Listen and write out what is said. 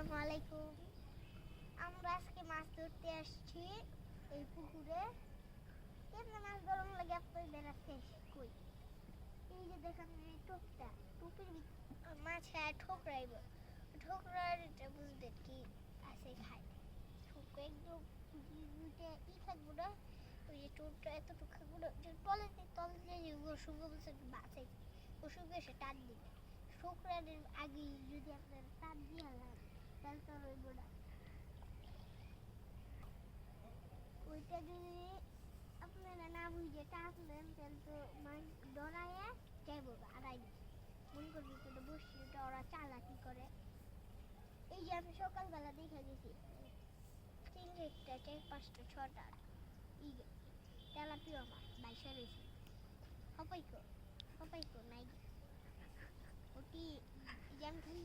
আসসালামু আলাইকুম। আমরা আজকে মাছ ধরতে আসছি এই পুকুরে। কেমনে মাছ ধরন লাগে আপনাদের আজকে কই। এই যে দেখেন এই টোপটা, টোপের ভিতর মাছ ঠোকরাইব। ঠোকরাইটা বুঝবেন কি আছে খায়। ঠোক একদম দুইটা থাকবো না। ওই যে টোপটা এতটুকু থাকবো না, যে তলে যে শুকনো বলছে বাঁচে ওষুধে সে টান দিবে। ঠোকরাইয়ের আগে যদি আপনার টান দিয়ে নেন তাহলে তো রইব না। ওইটা যদি আপনারা না বুঝে টানলেন তাহলে তো মাছ ডরাইয়া যাইব আড়াই মন করবি তো বসছি ওটা ওরা চালাকি করে। এই যে আমি সকালবেলা দেখে গেছি 3-4টা 4-5টা 6টা তেলাপিয়া মাছ বাইসা রয়েছে। হপাইকো নাই ওটি যে আমি খালি